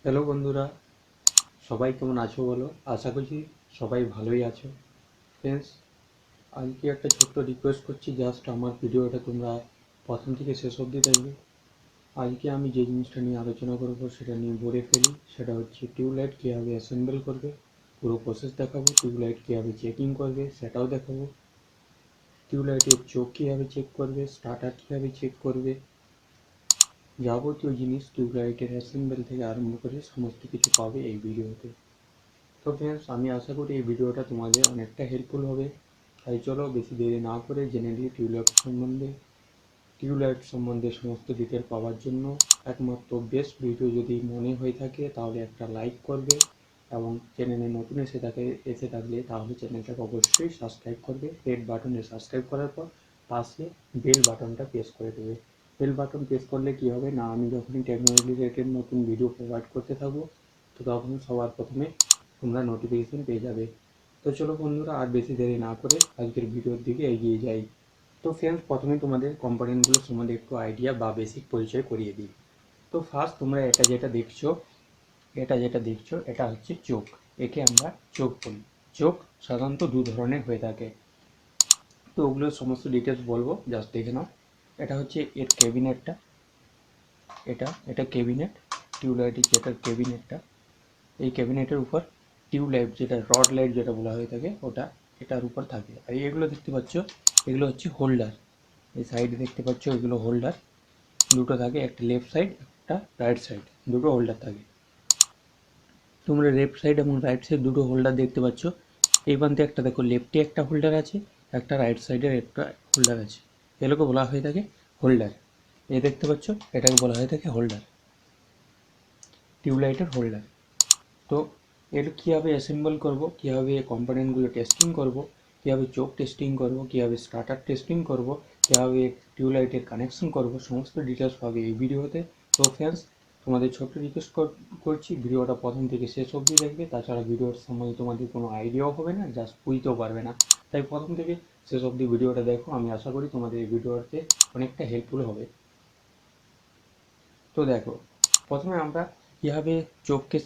Hello বন্ধুরা, সবাই কেমন আছো বলো? আশা করছি সবাই ভালোই আছো। ফ্রেন্ডস, আজকে একটা ছোট্ট রিকোয়েস্ট করছি, জাস্ট আমার ভিডিওটা তোমরা প্রথম থেকে শেষ অবধি দেখবে। আজকে আমি যে জিনিসটা নিয়ে আলোচনা করবো সেটা নিয়ে বলে ফেলি, সেটা হচ্ছে টিউবলাইট কীভাবে অ্যাসেম্বল করবে, পুরো প্রসেস দেখাবো। টিউবলাইট কীভাবে চেকিং করবে সেটাও দেখাবো। টিউবলাইটের চোখ কীভাবে চেক করবে, স্টার্টার কীভাবে চেক করবে, যাবতীয় জিনিস টিউবলাইটের অ্যাসেম্বল থেকে আরম্ভ করে সমস্ত কিছু পাবে এই ভিডিওতে। তো ফ্রেন্ডস, আমি আশা করি এই ভিডিওটা তোমাদের অনেকটা হেল্পফুল হবে। তাই চলো বেশি দেরি না করে জেনে নিই টিউবলাইট সম্বন্ধে সমস্ত ডিটেল পাওয়ার জন্য একমাত্র বেস্ট ভিডিও যদি মনে হয়ে থাকে তাহলে একটা লাইক করবে, এবং চ্যানেলে নতুন এসে থাকলে তাহলে চ্যানেলটাকে অবশ্যই সাবস্ক্রাইব করবে। রেড বাটনে সাবস্ক্রাইব করার পর পাশে বেল বাটনটা প্রেস করে দেবে। বেল বাটন প্রেস করলে কী হবে না, আমি যখনই টেকনোলজি রিলেটেড নতুন ভিডিও প্রোভাইড করতে থাকবো তো তখন সবার প্রথমে তোমরা নোটিফিকেশন পেয়ে যাবে। তো চলো বন্ধুরা, আর বেশি দেরি না করে আজকের ভিডিওর দিকে এগিয়ে যাই। তো ফ্রেন্ডস, প্রথমে তোমাদের কম্পোনেন্টগুলো সম্বন্ধে একটু আইডিয়া বা বেসিক পরিচয় করিয়ে দিই। তো ফার্স্ট তোমরা এটা যেটা দেখছো এটা হচ্ছে চোখ। একে আমরা চোখ বলি। চোখ সাধারণত দু ধরনের হয়ে থাকে। তো ওগুলোর সমস্ত ডিটেলস বলবো, জাস্ট দেখে নাও। এটা হচ্ছে এর ক্যাবিনেটটা, এটা ক্যাবিনেট, টিউবলাইটের যেটা ক্যাবিনেটটা। এই ক্যাবিনেটের উপর টিউবলাইট, যেটা রড লাইট যেটা বলা হয়ে থাকে, ওটা এটার উপর থাকে। আর এগুলো দেখতে পাচ্ছ, এগুলো হচ্ছে হোল্ডার। এই সাইডে দেখতে পাচ্ছ এগুলো হোল্ডার, দুটো থাকে, একটা লেফট সাইড একটা রাইট সাইড, দুটো হোল্ডার থাকে। তোমরা লেফট সাইড এবং রাইট সাইড দুটো হোল্ডার দেখতে পাচ্ছ। এই প্রান্তে একটা দেখো লেফটে একটা হোল্ডার আছে, একটা রাইট সাইডের একটা হোল্ডার আছে। এগুলোকে বলা হয়ে থাকে হোল্ডার। এ দেখতে পাচ্ছ, এটাকে বলা হয়ে থাকে হোল্ডার, টিউবলাইটের হোল্ডার। তো এর কীভাবে অ্যাসেম্বল করব, কীভাবে কম্পোনেন্টগুলো টেস্টিং করব, কীভাবে চোখ টেস্টিং করব, কীভাবে স্টার্টার টেস্টিং করব, কীভাবে টিউবলাইটের কানেকশন করব, সমস্ত ডিটেলস পাবে এই ভিডিওতে। তো ফ্রেন্ডস, তোমাদের ছোট্ট রিকোয়েস্ট করছি ভিডিওটা প্রথম থেকে শেষ অবধি দেখবে। তাছাড়া ভিডিওর সময় তোমাদের কোনো আইডিয়াও হবে না, জাস্ট বুঝতেও পারবে না। তাই প্রথম থেকে শেষ অবধি ভিডিওটা দেখো, আমি আশা করি তোমাদের এই ভিডিওতে অনেকটা হেল্পফুল হবে। তো দেখো, প্রথমে আমরা কীভাবে চোখকে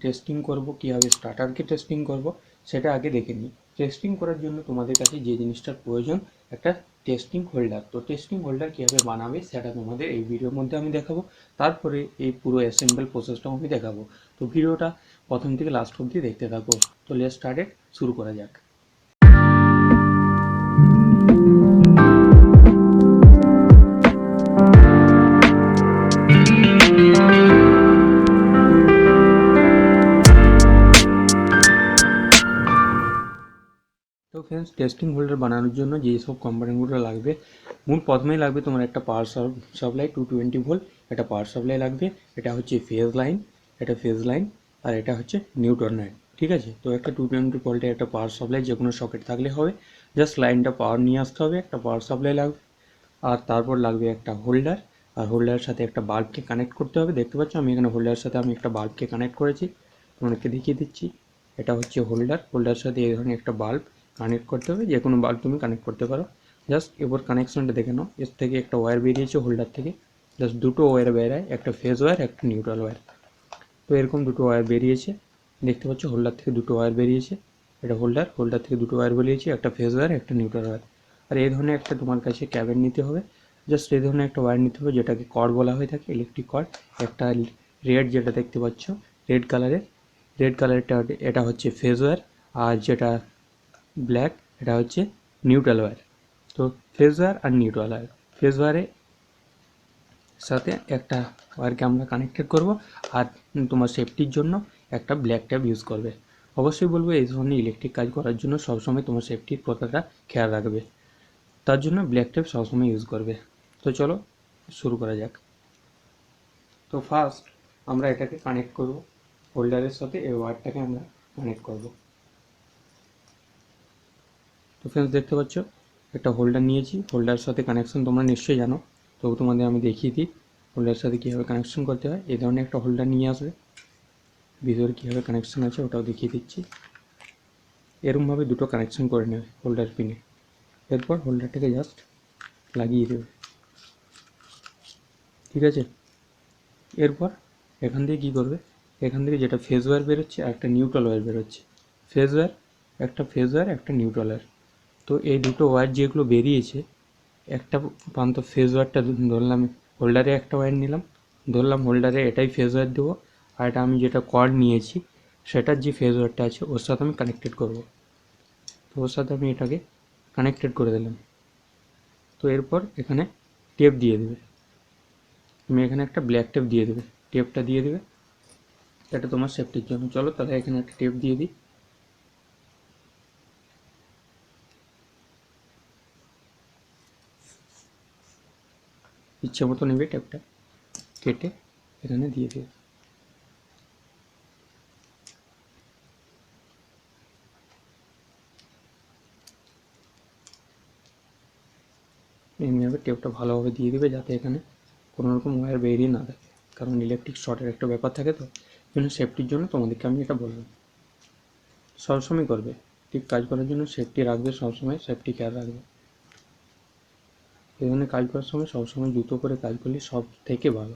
টেস্টিং করব, কীভাবে স্টার্টারকে টেস্টিং করব সেটা আগে দেখে নিই। টেস্টিং করার জন্য তোমাদের কাছে যে জিনিসটার প্রয়োজন, একটা টেস্টিং হোল্ডার। তো টেস্টিং হোল্ডার কীভাবে বানাবে সেটা তোমাদের এই ভিডিওর মধ্যে আমি দেখাবো। তারপরে এই পুরো অ্যাসেম্বল প্রসেসটাও আমি দেখাবো। তো ভিডিওটা প্রথম থেকে লাস্ট অবধি দেখতে থাকো। তো লেটস স্টার্টেড, শুরু করা যাক। তো ফ্রেন্ডস, টেস্টিং হোল্ডার বানানোর জন্য যেসব কম্পোনেন্টগুলো লাগবে, প্রথমেই লাগবে তোমার একটা পাওয়ার সাপ্লাই 220 ভোল্ট, একটা পাওয়ার সাপ্লাই লাগবে। এটা হচ্ছে ফেজ লাইন, আর এটা হচ্ছে নিউট্রন লাইন। ঠিক আছে, তো একটা 220 ভোল্টের একটা পাওয়ার সাপ্লাই যে কোনো সকেট থাকলে হবে। জাস্ট লাইনটা পাওয়ার নিয়ে আসতে হবে, একটা পাওয়ার সাপ্লাই লাগবে। আর তারপর লাগবে একটা হোল্ডার, আর হোল্ডারের সাথে একটা বাল্বকে কানেক্ট করতে হবে। দেখতে পাচ্ছ আমি এখানে হোল্ডারের সাথে একটা বাল্বকে কানেক্ট করেছি, তোমাদেরকে দেখিয়ে দিচ্ছি। এটা হচ্ছে হোল্ডারের সাথে এই ধরনের একটা বাল্ব কানেক্ট করতে হবে, যে কোনো বাল্ব তুমি কানেক্ট করতে পারো। জাস্ট এবার কানেকশনটা দেখে নাও, এর থেকে একটা ওয়্যার বেরিয়েছে হোল্ডার থেকে, জাস্ট দুটো ওয়্যার বেরায়, একটা ফেজ ওয়্যার একটা নিউট্রাল ওয়্যার। তো এরকম দুটো ওয়্যার বেরিয়েছে, দেখতে পাচ্ছ হোল্ডার থেকে দুটো ওয়্যার বেরিয়েছে। এটা হোল্ডার থেকে দুটো ওয়্যার বেরিয়েছে, একটা ফেজ ওয়্যার একটা নিউট্রাল ওয়্যার। আর এই ধরনের একটা তোমার কাছে ক্যাবিন নিতে হবে। জাস্ট এই ধরনের একটা ওয়্যার নিতে হবে, যেটাকে কর্ড বলা হয়ে থাকে, ইলেকট্রিক কর্ড। একটা রেড, যেটা দেখতে পাচ্ছ রেড কালারেরটা, এটা হচ্ছে ফেজ ওয়্যার। আর যেটা ব্ল্যাক, এটা হচ্ছে নিউট্রাল ওয়্যার। তো ফেজ ওয়্যার আর নিউট্রাল ওয়্যার, ফেজ ওয়্যারের সাথে একটা ওয়্যারকে আমরা কানেক্টেড করব। আর তোমার সেফটির জন্য একটা ব্ল্যাক ট্যাপ ইউজ করবে। অবশ্যই বলবো এই ধরনের ইলেকট্রিক কাজ করার জন্য সবসময় তোমার সেফটির কথাটা খেয়াল রাখবে, তার জন্য ব্ল্যাক ট্যাপ সবসময় ইউজ করবে। তো চলো শুরু করা যাক। তো ফার্স্ট আমরা এটাকে কানেক্ট করব, হোল্ডারের সাথে এই ওয়্যারটাকে আমরা কানেক্ট করব। তো ফ্রেন্ডস, দেখতে পাচ্ছ একটা হোল্ডার নিয়েছি, হোল্ডারের সাথে কানেকশন তোমরা নিশ্চয়ই জানো, তবু তোমাদের আমি দেখিয়ে দিই হোল্ডারের সাথে কীভাবে কানেকশন করতে হয়। এই ধরনের একটা হোল্ডার নিয়ে আসবে, ভিতরে কীভাবে কানেকশন আছে ওটাও দেখিয়ে দিচ্ছি। এরকমভাবে দুটো কানেকশন করে নেবে হোল্ডার পিনে। এরপর হোল্ডারটাকে জাস্ট লাগিয়ে দেবে, ঠিক আছে। এরপর এখান দিয়ে কী করবে, এখান থেকে যেটা ফেজ ওয়্যার বেরোচ্ছে আর একটা নিউট্রাল ওয়্যার বেরোচ্ছে। ফেজ ওয়্যার একটা নিউট্রাল ওয়্যার। তো এই দুটো ওয়্যার যেগুলো বেরিয়েছে, একটা প্রান্ত ফেজ ওয়্যারটা ধরলাম হোল্ডারে, একটা ওয়্যার নিলাম, ধরলাম হোল্ডারে এটাই ফেজ ওয়্যার দেবো, আর এটা আমি যেটা কর্ড নিয়েছি সেটার যে ফেজ ওয়্যারটা আছে ওর সাথে আমি কানেক্টেড করব। তো ওর সাথে আমি এটাকে কানেক্টেড করে দিলাম। তো এরপর এখানে টেপ দিয়ে দেবে, তুমি এখানে একটা ব্ল্যাক টেপ দিয়ে দেবে, টেপটা দিয়ে দেবে, এটা তোমার সেফটির জন্য। চলো তাহলে এখানে একটা টেপ দিয়ে দিই। ইচ্ছে মতো নেবে, টেপটা কেটে এখানে দিয়ে দেবে। এমনিভাবে টেপটা ভালোভাবে দিয়ে দেবে যাতে এখানে কোনো রকম ওয়্যার বেরিয়ে না থাকে, কারণ ইলেকট্রিক শর্টের একটা ব্যাপার থাকে, তো জন্য সেফটির জন্য তোমাদেরকে আমি এটা বললাম। সবসময় করবে, ঠিক কাজ করার জন্য সেফটি রাখবে, সবসময় সেফটি কেয়ার রাখবে। এই ধরনের কাজ করার সময় সবসময় জুতো পরে কাজ করলে সব থেকে ভালো,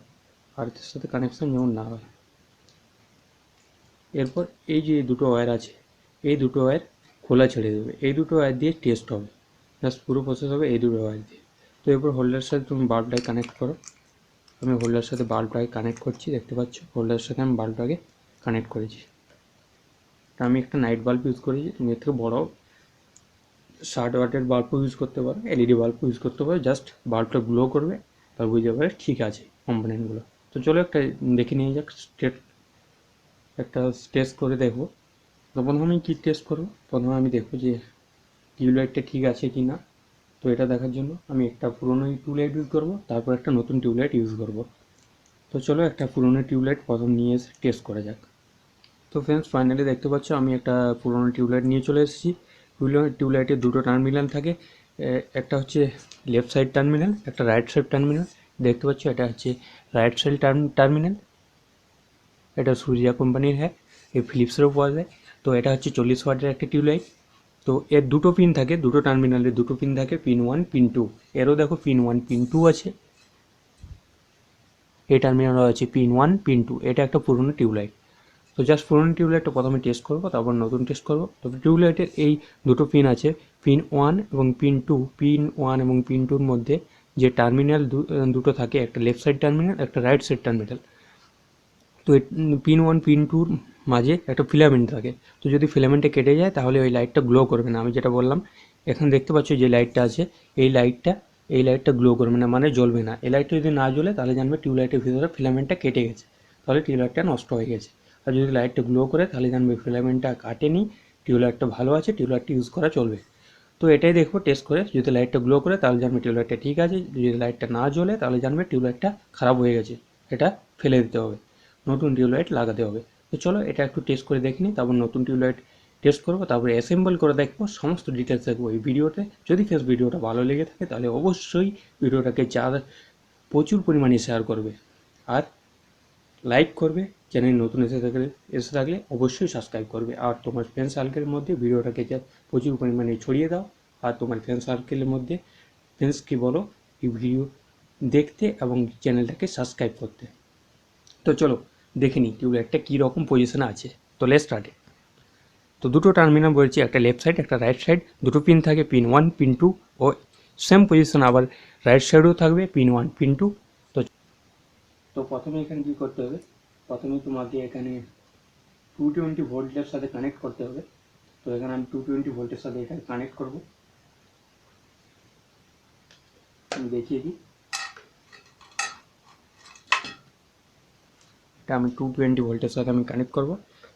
আর্থের সাথে কানেকশান যেমন না হয়। এরপর এই যে দুটো ওয়্যার আছে, এই দুটো ওয়্যার খোলা ছেড়ে দেবে, এই দুটো ওয়্যার দিয়ে টেস্ট হবে, জাস্ট পুরো প্রসেস হবে এই দুটো ওয়্যার দিয়ে। তো এরপর হোল্ডারের সাথে তুমি বাল্বটাকে কানেক্ট করো। আমি হোল্ডারের সাথে বাল্বটাকে কানেক্ট করছি, দেখতে পাচ্ছ হোল্ডারের সাথে আমি বাল্বটাকে কানেক্ট করেছি। আমি একটা নাইট বাল্ব ইউজ করেছি, তুমি এর থেকে বড়ো 60 ওয়াটের বাল্বও ইউজ করতে পারো, এলইডি বাল্বও ইউজ করতে পারো, জাস্ট বাল্বটা গ্লো করবে, তার বুঝতে পারবে ঠিক আছে কম্পোনেন্টগুলো। তো চলো একটা দেখে নিয়ে যাক, একটা টেস্ট করে দেখবো। তো প্রথমে আমি কী টেস্ট করবো, প্রথমে আমি দেখবো যে টিউবলাইটটা ঠিক আছে কি না। তো এটা দেখার জন্য আমি একটা পুরোনো টিউবলাইট ইউজ করবো, তারপর একটা নতুন টিউবলাইট ইউজ করবো। তো চলো একটা পুরোনো টিউবলাইট প্রথম নিয়ে এসে টেস্ট করা যাক। তো ফ্রেন্ডস ফাইনালি দেখতে পাচ্ছ আমি একটা পুরোনো টিউবলাইট নিয়ে চলে এসেছি। টিউবলাইটের দুটো টার্মিনাল থাকে, একটা হচ্ছে লেফট সাইড টার্মিনাল, একটা রাইট সাইড টার্মিনাল। দেখতে পাচ্ছ এটা হচ্ছে রাইট সাইড টার্মিনাল, এটা সূর্যা কোম্পানির, হ্যাঁ এই ফিলিপসেরও পাওয়া যায়। তো এটা হচ্ছে 40 ওয়াটের একটা টিউবলাইট। তো এর দুটো পিন থাকে, দুটো টার্মিনালের দুটো পিন থাকে, পিন 1 পিন 2। এরও দেখো পিন 1 পিন 2 আছে, এই টার্মিনালও আছে পিন 1 পিন 2। এটা একটা পুরোনো টিউবলাইট। তো জাস্ট পুরোনো টিউবলাইটটা প্রথমে টেস্ট করবো, তারপর নতুন টেস্ট করবো। তবে টিউবলাইটের এই দুটো পিন আছে, পিন 1 এবং পিন 2। পিন 1 এবং পিন 2-র মধ্যে যে টার্মিনাল দুটো থাকে, একটা লেফট সাইড টার্মিনাল, একটা রাইট সাইড টার্মিনাল। তো পিন 1 পিন 2-র মাঝে একটা ফিলামেন্ট থাকে। তো যদি ফিলামেন্টটা কেটে যায় তাহলে ওই লাইটটা গ্লো করবে না। আমি যেটা বললাম, এখানে দেখতে পাচ্ছ যে লাইটটা আছে, এই লাইটটা গ্লো করবে না, মানে জ্বলবে না। এই লাইটটা যদি না জ্বলে তাহলে জানবে টিউবলাইটের ভিতরে ফিলামেন্টটা কেটে গেছে, তাহলে টিউবলাইটটা নষ্ট হয়ে গেছে। আর যদি লাইটটা গ্লো করে তাহলে জানবে ফিলামেন্টটা কাটেনি, টিউবলাইটটা ভালো আছে, টিউবলাইটটা ইউজ করা চলবে। তো এটাই দেখবো টেস্ট করে, যদি লাইটটা গ্লো করে তাহলে জানবে টিউবলাইটটা ঠিক আছে, যদি লাইটটা না জ্বলে তাহলে জানবে টিউবলাইটটা খারাপ হয়ে গেছে, এটা ফেলে দিতে হবে, নতুন টিউবলাইট লাগাতে হবে। তো চলো এটা একটু টেস্ট করে দেখে নিই, তারপর নতুন টিউবলাইট টেস্ট করবো, তারপরে অ্যাসেম্বল করে দেখবো, সমস্ত ডিটেলস দেখবো এই ভিডিওতে। যদি ভিডিওটা ভালো লেগে থাকে তাহলে অবশ্যই ভিডিওটাকে প্রচুর পরিমাণে শেয়ার করবে, আর লাইক করবে। চ্যানেল নতুন এসে থাকলে অবশ্যই সাবস্ক্রাইব করবে, আর তোমার ফ্রেন্ড সার্কেলের মধ্যে ভিডিওটাকে প্রচুর পরিমাণে ছড়িয়ে দাও। আর তোমার ফ্রেন্ড সার্কেলের মধ্যে ফ্রেন্ডসকে বলো এই ভিডিও দেখতে এবং চ্যানেলটাকে সাবস্ক্রাইব করতে। তো চলো দেখে নিই টিউবলাইটটা কী রকম পজিশনে আছে। তো লেটস স্টার্ট। তো দুটো টার্মিনাল বলছি, একটা লেফট সাইড একটা রাইট সাইড, দুটো পিন থাকে, পিন 1 পিন 2, ও সেম পজিশন আবার রাইট সাইডেও থাকবে, পিন 1 পিন 2। তো তো প্রথমে এখানে কী করতে হবে, প্রথমে তোমাকে এখানে 220 ভোল্টের সাথে কানেক্ট করতে হবে। তো এখানে আমি 220 ভোল্টের সাথে এখানে কানেক্ট করবো, আমি দেখিয়ে দিই। এটা আমি 220 ভোল্টের সাথে আমি কানেক্ট করব,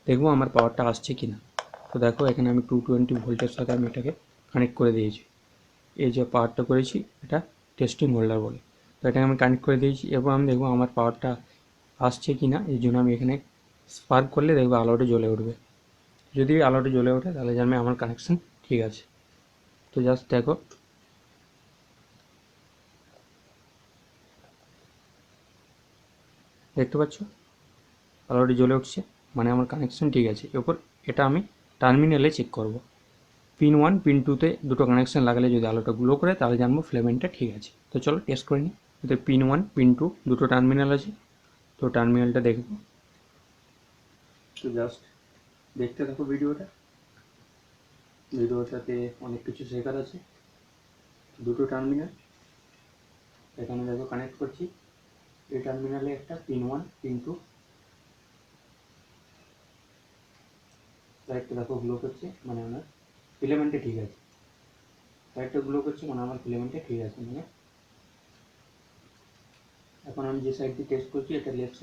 দেখবো আমার পাওয়ারটা আসছে কি না। তো দেখো এখানে আমি 220 ভোল্টের সাথে আমি এটাকে কানেক্ট করে দিয়েছি। এই যে পাওয়ারটা করেছি এটা টেস্টিং হোল্ডার বলে। তো এটাকে আমি কানেক্ট করে দিয়েছি, এবার আমি দেখবো আমার পাওয়ারটা আসছে কি না। এই জন্য আমি এখানে স্পার্ক করলে দেখবো আলোটা জ্বলে উঠবে। যদি আলোটা জ্বলে ওঠে তাহলে জানবে আমার কানেকশান ঠিক আছে। তো জাস্ট দেখো, দেখতে পাচ্ছ আলোটা জ্বলে উঠছে, মানে আমার কানেকশান ঠিক আছে। এরপর এটা আমি টার্মিনালে চেক করব। পিন 1 পিন 2-তে দুটো কানেকশান লাগালে যদি আলোটা গ্লো করে তাহলে জানবো ফিলামেন্টটা ঠিক আছে। তো চলো টেস্ট করে নিই। এতে পিন 1 পিন 2 দুটো টার্মিনাল আছে, তো টার্মিনালটা দেখব। তো জাস্ট দেখতে থাকো ভিডিওটাতে অনেক কিছু শেখার আছে। দুটো টার্মিনাল এখানে দেখো কানেক্ট করছি। এই টার্মিনালে একটা পিন 1 পিন 2 লাইটটা দেখো গ্লো করছে, মানে আমার ফিলামেন্টে ঠিক আছে। লাইটটা গ্লো করছে মানে আমার ফিলামেন্টে ঠিক আছে। মানে এখন আমি যে সাইড দিয়ে টেস্ট করছি এটা লেফট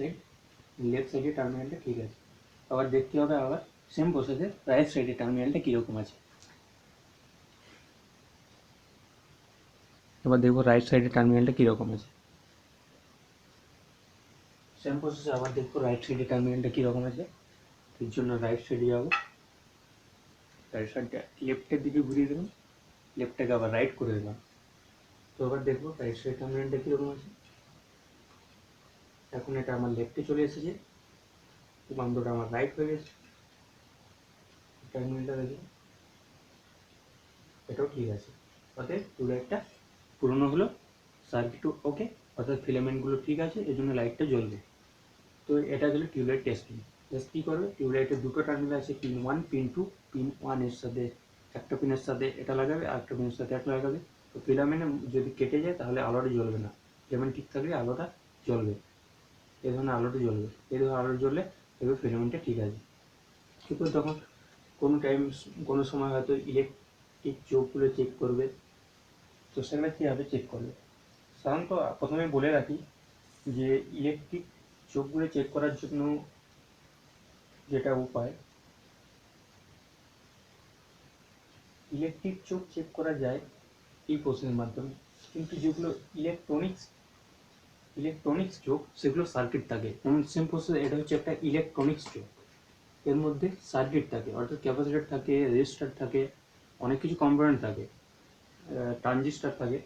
সাইডে টার্মিনালটা ঠিক আছে। আবার দেখতে হবে আবার সেম প্রসেসে রাইট সাইডে টার্মিনালটা কীরকম আছে। এবার দেখবো রাইট সাইডে টার্মিনালটা কীরকম আছে। সেম প্রসেসে আবার দেখবো রাইট সাইডে টার্মিনালটা কীরকম আছে। এর জন্য রাইট সাইডে যাবো, রাইট সাইডটা লেফটের দিকে ঘুরিয়ে দেবো, লেফটটাকে আবার রাইট করে দিলাম। তো আবার দেখবো রাইট সাইড টার্মিনালটা কীরকম আছে। এখন এটা আমার লেফটে চলে এসেছে, বান্দরটা আমার রাইট হয়ে গেছে। টার্মিনালটা দেখি এটাও ঠিক আছে। অর্থাৎ টিউবলাইটটা পুরনো হলো, সার্কিটও ওকে, অর্থাৎ ফিলামেন্টগুলো ঠিক আছে, এই জন্য লাইটটা জ্বলবে। তো এটা হলো টিউবলাইট টেস্টিং। জাস্ট কী করবে, টিউবলাইটের দুটো টার্মিনাল আছে, পিন 1 পিন 2। পিন 1 এর সাথে একটা পিনের সাথে এটা লাগাবে, আর একটা পিনের সাথে একটা লাগাবে। তো ফিলামেন্ট যদি কেটে যায় তাহলে আলোটা জ্বলবে না, যেমন ঠিক থাকলে আলোটা জ্বলবে। এই ধরনের আলোটা জ্বলবে, এই ধরনের আলো জ্বললে এবার ফিলামেন্টটা ঠিক আছে। কিন্তু তখন কোনো সময় হয়তো ইলেকট্রিক চোখগুলো চেক করবে, তো সেগুলো কীভাবে চেক করবে। সাধারণত প্রথমে বলে রাখি যে ইলেকট্রিক চোখগুলো চেক করার জন্য যেটা উপায়, ইলেকট্রিক চোখ চেক করা যায় এই প্রসেসের মাধ্যমে, কিন্তু যেগুলো ইলেকট্রনিক্স চোখ সেগুলো সার্কিট থাকে। যেমন সেম প্রসেস, এটা হচ্ছে একটা ইলেকট্রনিক্স চোখ, এর মধ্যে সার্কিট থাকে, অর্থাৎ ক্যাপাসিটর থাকে, রেজিস্টার থাকে, অনেক কিছু কম্পোনেন্ট থাকে, ট্রানজিস্টার থাকে।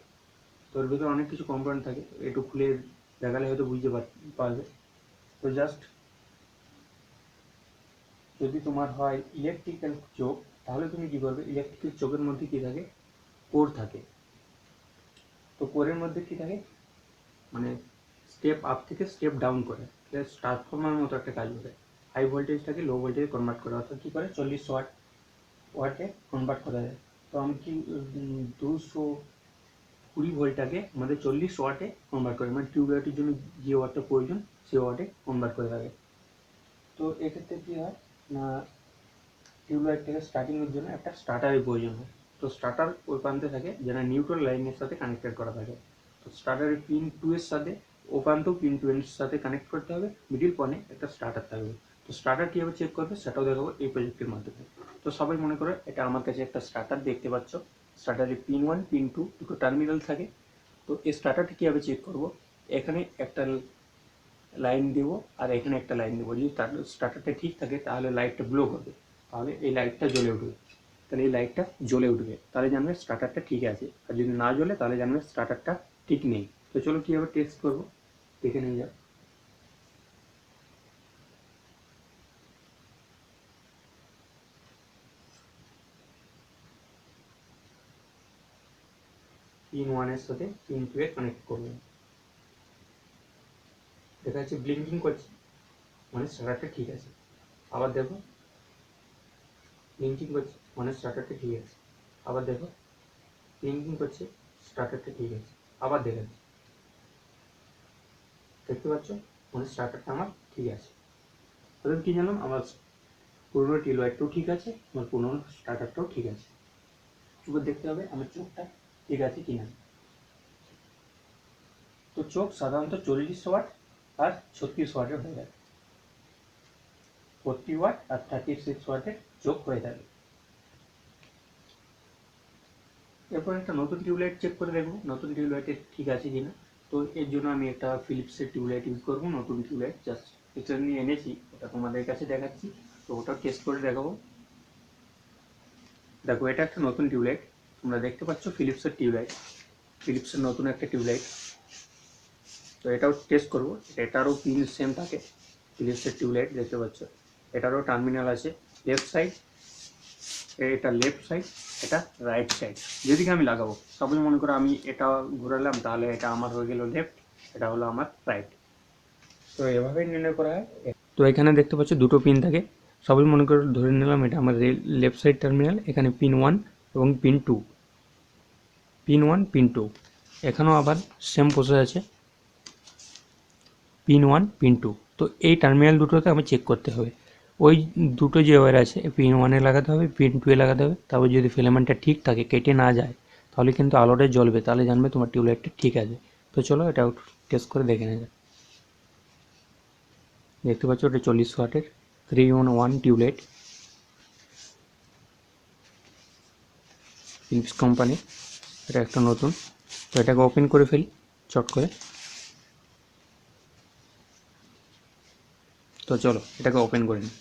তো এর ভিতরে অনেক কিছু কম্পোনেন্ট থাকে, একটু খুলে দেখালে হয়তো বুঝতে পারবে। তো জাস্ট যদি তোমার হয় ইলেকট্রিক্যাল চোখ, তাহলে তুমি কী করবে, ইলেকট্রিক্যাল চোখের মধ্যে কী থাকে, কোর থাকে। তো কোরের মধ্যে কী থাকে, মানে স্টেপ আপ থেকে স্টেপ ডাউন করে, ট্রান্সফর্মার মতো একটা কাজ করে। হাই ভোল্টেজটাকে লো ভোল্টেজে কনভার্ট করে, অর্থাৎ কী করে 40 ওয়াটে কনভার্ট করা যায়। তো আমি কি 220 ভোল্টটাকে আমাদের 40 ওয়াটে কনভার্ট করে, মানে টিউবলাইটের জন্য যে ওয়াটটা প্রয়োজন সে ওয়াটে কনভার্ট করে থাকে। তো এক্ষেত্রে কী হয় না, টিউবলাইটটাকে স্টার্টিংয়ের জন্য একটা স্টার্টারের প্রয়োজন হয়। তো স্টার্টার ওই প্রান্তে থাকে যেটা নিউট্রাল লাইনের সাথে কানেক্টেড করা থাকে। তো স্টার্টারের পিন 2 এর সাথে ও প্রান্তেও পিন 2 এর সাথে কানেক্ট করতে হবে, মিডিল পয়েন্টে একটা স্টার্টার থাকবে। তো স্টার্টার কীভাবে চেক করবে সেটাও দেখাবো এই প্রজেক্টের মাধ্যমে। তো সবাই মনে করে এটা আমার কাছে একটা স্টার্টার দেখতে পাচ্ছ, স্টার্টারে পিন 1 পিন 2 দুটো টার্মিনাল থাকে। তো এই স্টার্টারটা কীভাবে চেক করব, এখানে একটা লাইন দেবো আর এখানে একটা লাইন দেবো। যদি স্টার্টারটা ঠিক থাকে তাহলে লাইটটা গ্লো করবে, তাহলে এই লাইটটা জ্বলে উঠবে। তাহলে এই লাইটটা জ্বলে উঠবে, তাহলে জানবে স্টার্টারটা ঠিক আছে। আর যদি না জ্বলে তাহলে জানবে স্টার্টারটা ঠিক নেই। তো চলো কীভাবে টেস্ট করবো দেখে নিয়ে যাও। পিন 1 এর সাথে পিন 2 এ কানেক্ট করবেন। দেখা যাচ্ছে ব্লিঙ্কিং করছে, মানে স্টার্টারটা ঠিক আছে। আবার দেখো ব্লিঙ্কিং করছে, মানে স্টার্টারটা ঠিক আছে। আবার দেখো ব্লিঙ্কিং করছে, স্টার্টারটা ঠিক আছে। আবার দেখাচ্ছে, দেখতে পাচ্ছ, মানে স্টার্টারটা আমার ঠিক আছে। তাহলে কী জানলাম, আমার পুরোনো টিউবলাইটটাও ঠিক আছে, আমার পুরোনো স্টার্টারটাও ঠিক আছে। এবার দেখতে হবে আমার চোখটা ঠিক আছে কিনা। তো চোখ সাধারণত 40 ওয়াট আর 36 ওয়াটের হয়ে থাকে, 40 ওয়াট আর 36 ওয়াটের চোখ হয়ে থাকে। এরপর একটা নতুন টিউবলাইট চেক করে দেখবো নতুন টিউবলাইটের ঠিক আছে কিনা। তো এর জন্য আমি একটা ফিলিপসের টিউবলাইট ইউজ করবো, নতুন টিউবলাইট জাস্ট এটা নিয়ে এনেছি, ওটা তোমাদের কাছে দেখাচ্ছি। তো ওটা টেস্ট করে দেখাবো। দেখো এটা একটা নতুন টিউবলাইট, তোমরা দেখতে পাচ্ছ ফিলিপসের টিউবলাইট, ফিলিপসের নতুন একটা টিউবলাইট। তো এটাও টেস্ট করবো, এটারও পিন সেম থাকে, ফিলিপসের টিউবলাইট দেখতে পাচ্ছ, এটারও টার্মিনাল আছে লেফট সাইড, এটা লেফট সাইড, এটা রাইট সাইড। যেদিকে আমি লাগাবো, সবাই মনে করো আমি এটা ঘোরালাম, তাহলে এটা আমার হয়ে গেল লেফট, এটা হলো আমার রাইট। তো এভাবেই নির্ণয় করা হয়। তো এখানে দেখতে পাচ্ছ দুটো পিন থাকে, সবাই মনে করে ধরে নিলাম এটা আমার লেফট সাইড টার্মিনাল, এখানে পিন 1 এবং পিন 2, পিন 1 পিন 2, এখানেও আবার সেম প্রসেস আছে, পিন 1 পিন 2। তো এই টার্মিনাল দুটোতে আমি চেক করতে হবে, ওই দুটো যে ওয়্যার আছে পিন 1 এ লাগাতে হবে, পিন 2 এ লাগাতে হবে। তারপর যদি ফিলামেন্টটা ঠিক থাকে, কেটে না যায়, তাহলে কিন্তু আলোটা জ্বলবে, তাহলে জানবে তোমার টিউবলাইটটা ঠিক আছে। তো চলো এটা টেস্ট করে দেখে নেওয়া যাক। দেখতে পাচ্ছ এটা 40 ওয়াটের 3-in-1 টিউবলাইট, ফিলিপস কোম্পানি, এটা একটা নতুন। তো এটাকে ওপেন করে ফেলি চট করে। তো চলো এটাকে ওপেন করে নিই।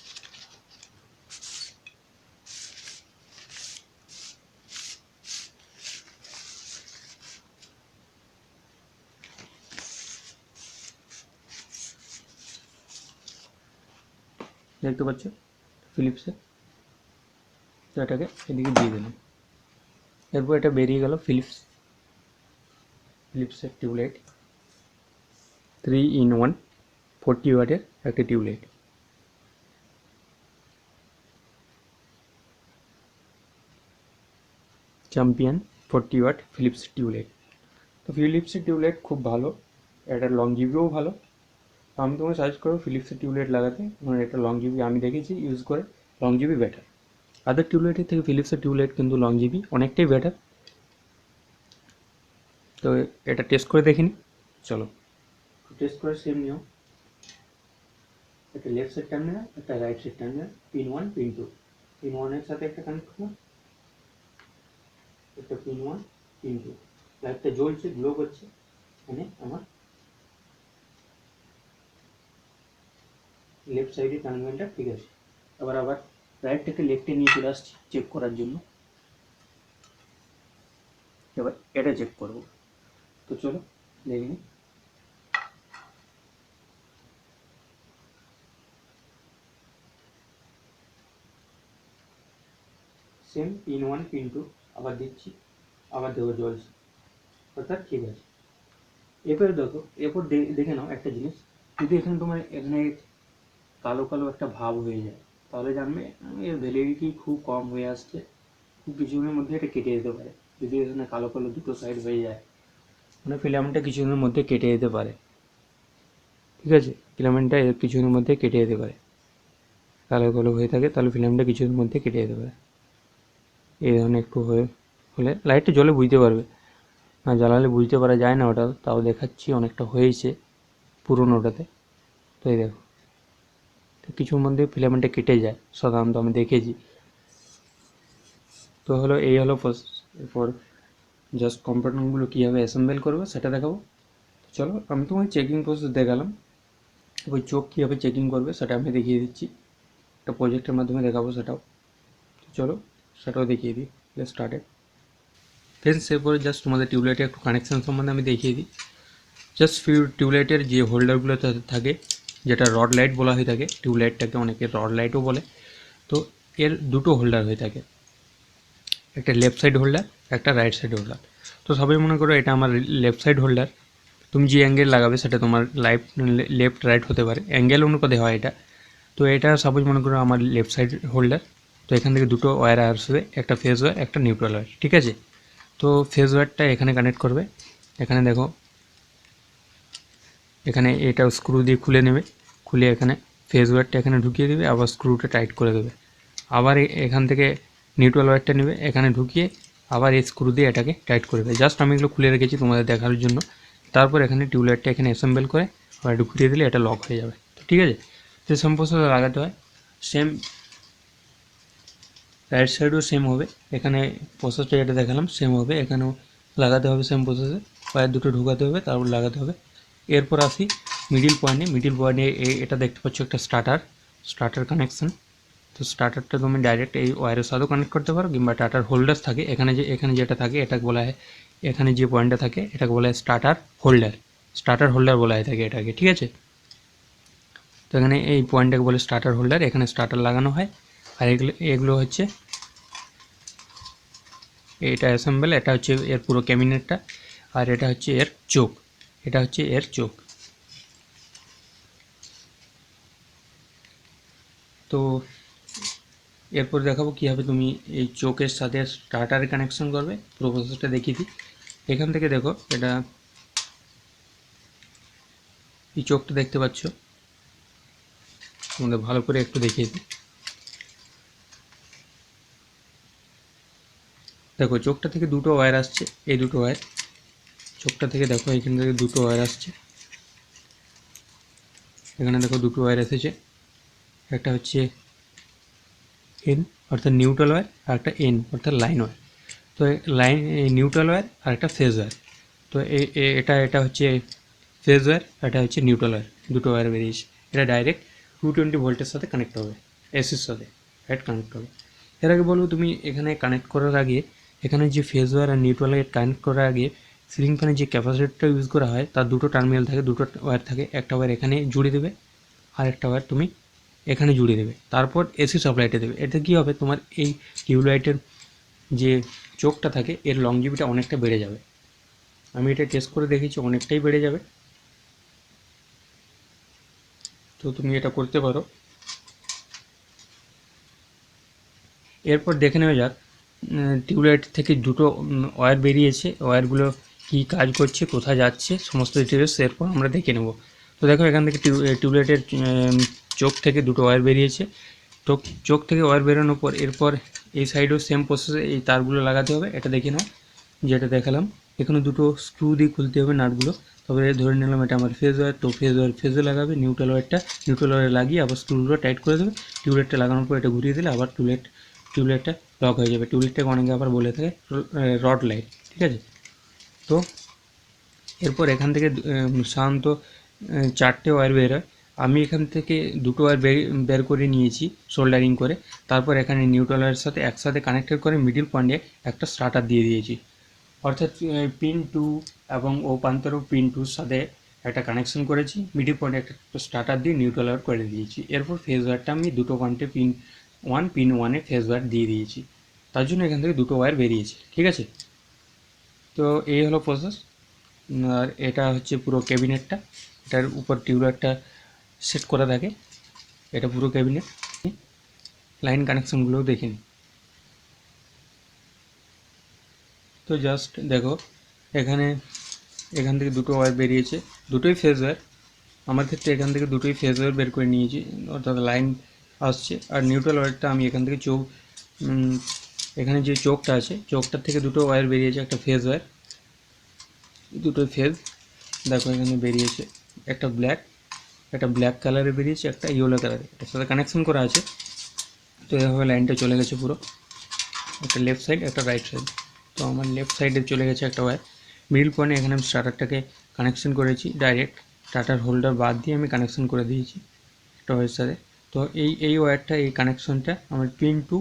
দেখতে পাচ্ছ ফিলিপসে, তো এটাকে এদিকে দিয়ে দিলাম। এরপর এটা বেরিয়ে গেল ফিলিপসের টিউবলাইট, 3-in-1 40 ওয়াটের একটা tube light. Champion 40 watt Philips tube light. তো ফিলিপসের টিউবলাইট খুব ভালো, এটার লংজিভিও ভালো। আমি তোমাকে সাজেস্ট করবো ফিলিপসের টিউবলাইট লাগাতে, কারণ এটা লংজিভি আমি দেখেছি ইউজ করে, লংজিভি বেটার। আদার টিউবলাইটের থেকে ফিলিপসের টিউবলাইট কিন্তু লংজিভি অনেকটাই বেটার। তো এটা টেস্ট করে দেখিনি, চলো টেস্ট করে সেম নিয়ম, একটা লেফট সাইড টার্মিনাল, একটা right side terminal, pin 1 pin 2, pin 1 এর সাথে একটা কানেক্ট করলাম, একটা পিন 1 পিন 2, লাইটটা জ্বলছে, গ্লো করছে, মানে আমার লেফট সাইডে টার্মিনালটা ঠিক আছে। আবার রাইট থেকে লেফটে নিয়ে চলে আসছি চেক করার জন্য। এবার এটা চেক করব, তো চলো দেখে নিই। সেম পিন 1 পিন 2 আবার দিচ্ছি, আবার দেবো জ্বলছে, অর্থাৎ ঠিক আছে। এরপরে দেখো, এরপর দেখে নাও একটা জিনিস, যদি এখানে তোমার এখানে কালো কালো একটা ভাব হয়ে যায়, তাহলে জানবে এর ভ্যালিডিটি খুব কম হয়ে আসছে, খুব কিছুদিনের মধ্যে এটা কেটে যেতে পারে। যদি এখানে কালো কালো দুটো সাইড হয়ে যায়, মানে ফিলামেন্টটা কিছুদিনের মধ্যে কেটে যেতে পারে, ঠিক আছে, ফিলামেন্টটা কিছুদিনের মধ্যে কেটে যেতে পারে, কালো কালো হয়ে থাকে তাহলে ফিলামেন্টটা কিছুদিনের মধ্যে কেটে যেতে পারে। এই ধরনের একটু হলে লাইটটা জ্বলে বুঝতে পারবে, না জ্বালালে বুঝতে পারা যায় না ওটা, তাও দেখাচ্ছি অনেকটা হয়েছে পুরোনোটাতে। তো এই দেখো, তো কিছুর মধ্যে ফিলামেন্টটা কেটে যায় সাধারণত, আমি দেখেছি। তো হলো এই হলো প্রসেস। এরপর জাস্ট কম্পোনেন্টগুলো কীভাবে অ্যাসেম্বল করবে সেটা দেখাবো। চলো আমি তোমাকে চেকিং প্রসেস দেখালাম, ওই চোখ কীভাবে চেকিং করবে সেটা আমি দেখিয়ে দিচ্ছি, একটা প্রজেক্টের মাধ্যমে দেখাবো সেটাও। চলো সেটাও দেখিয়ে দিই, স্টার্টেড। ফ্রেন্ডস এরপরে জাস্ট তোমাদের টিউবলাইটের একটু কানেকশান সম্বন্ধে আমি দেখিয়ে দিই। জাস্ট টিউবলাইটের যে হোল্ডারগুলো থাকে, যেটা রড লাইট বলা হয়ে থাকে, টিউবলাইটটাকে অনেকে রড লাইটও বলে। তো এর দুটো হোল্ডার হয়ে থাকে, একটা লেফট সাইড হোল্ডার, একটা রাইট সাইড হোল্ডার। তো সবাই মনে করো এটা আমার লেফট সাইড হোল্ডার, তুমি যে অ্যাঙ্গেল লাগাবে সেটা তোমার লেফট রাইট হতে পারে, অ্যাঙ্গেল অনুপাতে হয় এটা। তো এটা সাপোজ মনে করো আমার লেফট সাইড হোল্ডার, তো এখান থেকে দুটো ওয়্যার আসবে, একটা ফেজ ওয়্যার একটা নিউট্রাল ওয়্যার, ঠিক আছে। তো ফেজ ওয়্যারটা এখানে কানেক্ট করবে, এখানে দেখো, এখানে এটা স্ক্রু দিয়ে খুলে নেবে, খুলে এখানে ফেজ ওয়্যারটা এখানে ঢুকিয়ে দেবে, আবার স্ক্রুটা টাইট করে দেবে। আবার এখান থেকে নিউট্রাল ওয়্যারটা নেবে, এখানে ঢুকিয়ে আবার এই স্ক্রু দিয়ে এটাকে টাইট করে দেবে। জাস্ট আমি এগুলো খুলে রেখেছি তোমাদের দেখার জন্য। তারপর এখানে টিউবলাইটটা এখানে অ্যাসেম্বল করে আবার ঢুকিয়ে দিলে এটা লক হয়ে যাবে, ঠিক আছে। তো সেম প্রসেস লাগাতে হয়, সেম রাইট সাইডও সেম হবে, এখানে প্রসেসটা যেটা দেখালাম সেম হবে, এখানেও লাগাতে হবে সেম প্রসেসে, ওয়্যার দুটো ঢুকাতে হবে তারপর লাগাতে হবে। এরপর আসি মিডিল পয়েন্টে এটা দেখতে পাচ্ছ একটা স্টার্টার কানেকশান। তো স্টার্টারটা তুমি ডাইরেক্ট এই ওয়্যারের সাথেও কানেক্ট করতে পারো, কিংবা স্টার্টার হোল্ডার থাকে এখানে যেটা থাকে এটাকে বলা হয়, এখানে যে পয়েন্টটা থাকে এটাকে বলা হয় স্টার্টার হোল্ডার বলা হয় থাকে এটাকে, ঠিক আছে। তো এখানে এই পয়েন্টটাকে বলে স্টার্টার হোল্ডার, এখানে স্টার্টার লাগানো হয়। আর এগুলো হচ্ছে, এটা অ্যাসেম্বল, এটা হচ্ছে এর পুরো ক্যাবিনেটটা, আর এটা হচ্ছে এর চোখ, এটা হচ্ছে এর চোখ। তো এরপর দেখাবো কীভাবে তুমি এই চোখের সাথে স্টার্টারে কানেকশন করবে, পুরো প্রসেসটা দেখিয়ে দিই। এখান থেকে দেখো, এটা এই চোখটা দেখতে পাচ্ছ, তোমাদের ভালো করে একটু দেখিয়ে দিই। দেখো চোখটা থেকে দুটো ওয়্যার আসছে, এই দুটো ওয়্যার চোখটা থেকে দেখো, এখান থেকে দুটো ওয়্যার আসছে, এখানে দেখো দুটো ওয়্যার এসেছে, একটা হচ্ছে এন অর্থাৎ নিউট্রাল ওয়্যার, আর একটা এন অর্থাৎ লাইন ওয়্যার। তো লাইন নিউট্রাল ওয়্যার আর একটা ফেজ ওয়্যার। তো এটা হচ্ছে ফেজ ওয়্যার, এটা হচ্ছে নিউট্রাল ওয়্যার, দুটো ওয়্যার বেরিয়েছে। এটা ডাইরেক্ট 220 ভোল্টের সাথে কানেক্ট হবে, এসির সাথে ডাইরেক্ট কানেক্ট হবে। এর আগে বলবো, তুমি এখানে কানেক্ট করার আগে, এখানে যে ফেজ ওয়্যার আর নিউট্রাল ওয়্যার কানেক্ট করার আগে সিলিং ফ্যানে যে ক্যাপাসিটরটা ইউজ করা হয় তার দুটো টার্মিনাল থাকে, দুটো ওয়্যার থাকে, একটা ওয়্যার এখানে জুড়ে দেবে আর একটা ওয়্যার তুমি এখানে জুড়ে দেবে, তারপর এসি সাপ্লাইটা দেবে। এতে কী হবে, তোমার এই টিউবলাইটের যে চোখটা থাকে এর লংজিভিটা অনেকটা বেড়ে যাবে। আমি এটা টেস্ট করে দেখেছি, অনেকটাই বেড়ে যাবে। তো তুমি এটা করতে পারো। এরপর দেখে নেওয়া যাক টিউবলাইট থেকে দুটো ওয়্যার বেরিয়েছে, ওয়্যারগুলো কী কাজ করছে, কোথায় যাচ্ছে, সমস্ত ডিটেলস এরপর আমরা দেখে নেব। তো দেখো এখান থেকে টিউবলাইটের চোখ থেকে দুটো ওয়্যার বেরিয়েছে। তো চোখ থেকে ওয়্যার বেরোনোর পর এরপর এই সাইডেও সেম প্রসেসে এই তারগুলো লাগাতে হবে। এটা দেখে নাও, যেটা দেখালাম, এখানে দুটো স্ক্রু দিয়ে খুলতে হবে নাটগুলো। তবে ধরে নিলাম এটা আমার ফেজ ওয়্যার, তো ফেজ ওয়্যার ফেজে লাগাবে, নিউট্রাল ওয়্যারে লাগিয়ে আবার স্ক্রুগুলো টাইট করে দেবে। টিউবলাইটটা লাগানোর পর এটা ঘুরিয়ে দিলে আবার টিউবলাইটটা লক হয়ে যাবে। টিউবলাইটটাকে অনেকে আবার বলে থাকে রড লাইট, ঠিক আছে। তো এরপর এখান থেকে সাধারণত 4টে ওয়্যার বের হয়। আমি এখান থেকে দুটো ওয়্যার বের করে নিয়েছি সোল্ডারিং করে। তারপর এখানে নিউট্রাল ওয়্যারের সাথে একসাথে কানেক্টেড করে মিডিল পয়েন্টে একটা স্টার্টার দিয়ে দিয়েছি, অর্থাৎ পিন 2 এবং ও প্রান্তেরও পিন 2-র সাথে একটা কানেকশন করেছি, মিডিল পয়েন্টে একটা স্টার্টার দিয়ে নিউট্রাল ওয়্যার করে দিয়েছি। এরপর ফেজ ওয়্যারটা আমি দুটো পয়েন্টে পিন 1-এ ফেজ ওয়্যার দিয়ে দিয়েছি, তার জন্য এখান থেকে দুটো ওয়্যার বেরিয়েছে, ঠিক আছে। তো এই হলো প্রসেস। আর এটা হচ্ছে পুরো ক্যাবিনেটটা, এটার উপর টিউবলাইটটা সেট করা থাকে, এটা পুরো ক্যাবিনেট। লাইন কানেকশনগুলোও দেখে নিই। তো জাস্ট দেখো এখান থেকে দুটো ওয়্যার বেরিয়েছে, দুটোই ফেজ ওয়্যার। আমার ক্ষেত্রে এখান থেকে দুটোই ফেজ ওয়্যার বের করে নিয়েছি, অর্থাৎ লাইন আসছে। আর নিউট্রাল ওয়্যারটা আমি এখান থেকে এখানে যে চোখটা আছে, চোখটার থেকে দুটো ওয়্যার বেরিয়েছে, একটা ফেজ ওয়্যার, দুটো ফেজ দেখো এখানে বেরিয়েছে, একটা ব্ল্যাক কালারে বেরিয়েছে, একটা ইয়েলো কালারে, এর সাথে কানেকশন করা আছে। তো এভাবে লাইনটা চলে গেছে পুরো, একটা লেফট সাইড একটা রাইট সাইড। তো আমার লেফট সাইডে চলে গেছে একটা ওয়্যার। মিডল পয়েন্টে এখানে আমি স্টার্টারটাকে কানেকশন করেছি, ডাইরেক্ট স্টার্টার হোল্ডার বাদ দিয়ে আমি কানেকশন করে দিয়েছি একটা ওয়্যারের সাথে। তো এই ওয়্যারটা, এই কানেকশনটা আমার পিন 2,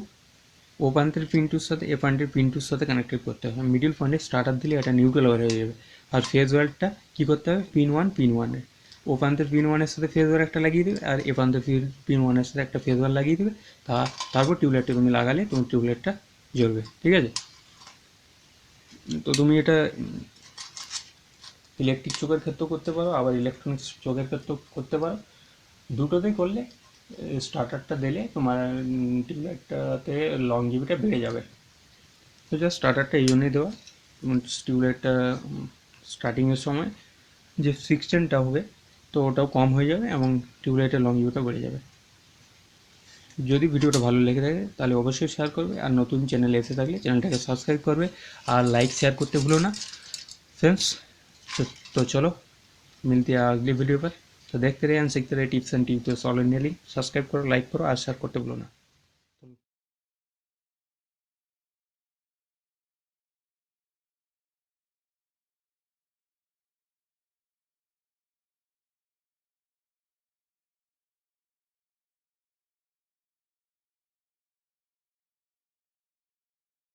ও প্রান্তের পিন 2-র সাথে এ প্রান্তের পিন 2-র সাথে কানেক্টেড করতে হবে। মিডল পয়েন্টে স্টার্টার দিলে এটা নিউট্রাল ওয়্যার হয়ে যাবে। আর ফেজ ওয়্যারটা কী করতে হবে, পিন 1 ও প্রান্তের পিন 1-এর সাথে ফেজ ওয়্যার একটা লাগিয়ে দেবে, আর এ প্রান্তের পিন 1-এর সাথে একটা ফেজ ওয়্যার লাগিয়ে দেবে। তারপর টিউবলাইটটা তুমি লাগালে তোমার টিউবলাইটটা জ্বলবে, ঠিক আছে। তো তুমি এটা ইলেকট্রিক চোখের ক্ষেত্রেও করতে পারো, আবার ইলেকট্রনিক্স চোখের ক্ষেত্রেও করতে পারো। দুটোতেই করলে স্টার্টারটা দিলে তোমার টিউবলাইটটাতে লংজিভিটা বেড়ে যাবে। তো জাস্ট স্টার্টারটা এই জন্যই দেওয়া, টিউবলাইটটা স্টার্টিংয়ের সময় যে সিক্সটেনটা হবে তো ওটাও কম হয়ে যাবে এবং টিউবলাইটের লংজিভিটা বেড়ে যাবে। যদি ভিডিওটা ভালো লেগে থাকে তাহলে অবশ্যই শেয়ার করবে, আর নতুন চ্যানেলে এসে থাকলে চ্যানেলটাকে সাবস্ক্রাইব করবে, আর लाइक शेयर करते भूलो ना फ्रेंड्स। तो चलो मिलते हैं अगली वीडियो पर। तो देखते रहे एंड सीखते रहे tips and tips all India link. Subscribe करो, लाइक करो और शेयर करते भूलो ना।